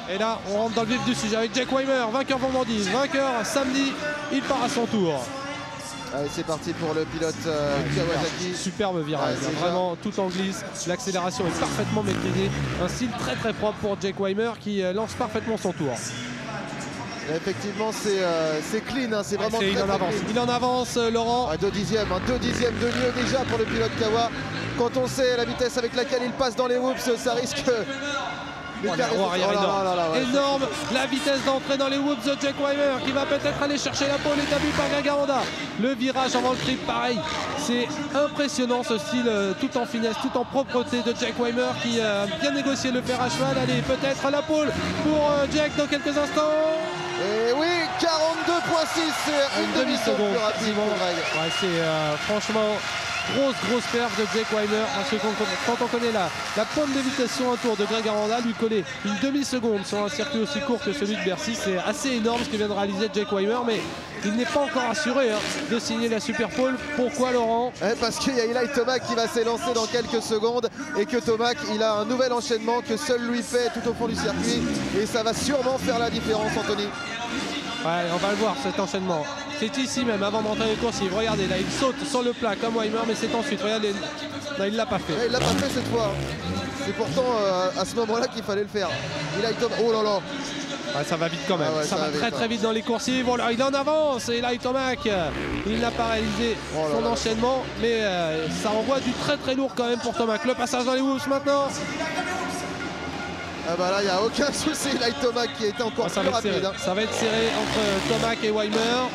Et là, on rentre dans le vif du sujet avec Jake Weimer, vainqueur vendredi, vainqueur samedi, il part à son tour. Allez, c'est parti pour le pilote Kawasaki. Superbe virage, vraiment tout en glisse, l'accélération est parfaitement maîtrisée, un style très très propre pour Jake Weimer qui lance parfaitement son tour. Et effectivement, c'est clean, hein, c'est vraiment très, il en avance, Laurent. 2 dixièmes, 2 dixièmes de mieux déjà pour le pilote Kawa. Quand on sait la vitesse avec laquelle il passe dans les whoops, ça risque... Énorme la vitesse d'entrée dans les whoops de Jake Weimer qui va peut-être aller chercher la pole établie par Gargaranda. Le virage avant le trip, pareil. C'est impressionnant ce style tout en finesse, tout en propreté de Jake Weimer qui a bien négocié le fer à cheval. Allez, peut-être la pole pour Jake dans quelques instants. Et oui, 42.6, c'est une demi-seconde plus rapide pour Greg. Ouais, c'est franchement... Grosse perf de Jake Weimer, parce que quand on connaît la pointe de vitesse sur un tour de Greg Aranda, lui coller une demi-seconde sur un circuit aussi court que celui de Bercy, c'est assez énorme ce que vient de réaliser Jake Weimer, mais il n'est pas encore assuré de signer la Super Pole. Pourquoi, Laurent? Parce qu'il y a Eli Tomac qui va s'élancer dans quelques secondes et que Tomac, il a un nouvel enchaînement que seul lui fait tout au fond du circuit et ça va sûrement faire la différence, Anthony. Ouais, on va le voir cet enchaînement. C'est ici même avant d'entrer les coursives. Regardez, là il saute sur le plat comme Weimer, mais c'est ensuite. Regardez, là, il l'a pas fait. Ouais, il l'a pas fait cette fois. C'est pourtant à ce moment-là qu'il fallait le faire. Oh là là. Ouais, ça va vite quand même. Ça va très vite dans les coursives. Voilà, il en avance. Et là, Tomac, il n'a pas réalisé son enchaînement, mais ça envoie du très lourd quand même pour Tomac. Le passage dans les whoops maintenant. Ah bah là, il n'y a aucun souci. Eli Tomac qui a été encore plus rapide. Ça va être serré entre Tomac et Weimer.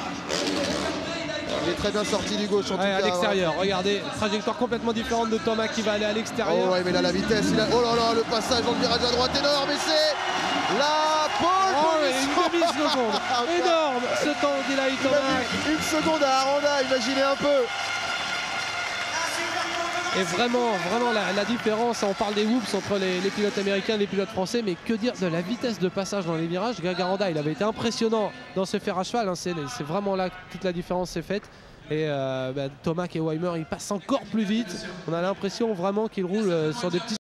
Il est très bien sorti du gauche en tout cas. À l'extérieur, regardez, trajectoire complètement différente de Tomac qui va aller à l'extérieur. Oh ouais, mais là la vitesse, oh là là, le passage dans le virage à droite énorme, et c'est la pole. Une demi-seconde. Énorme ce temps d'Eli Tomac. Une seconde à Aranda, imaginez un peu. Et vraiment la différence, on parle des whoops entre les pilotes américains et les pilotes français, mais que dire de la vitesse de passage dans les virages. Gargaranda, il avait été impressionnant dans ce fer à cheval, hein. C'est vraiment là que toute la différence s'est faite. Et Tomac et Weimer, ils passent encore plus vite. On a l'impression vraiment qu'ils roulent sur des petits...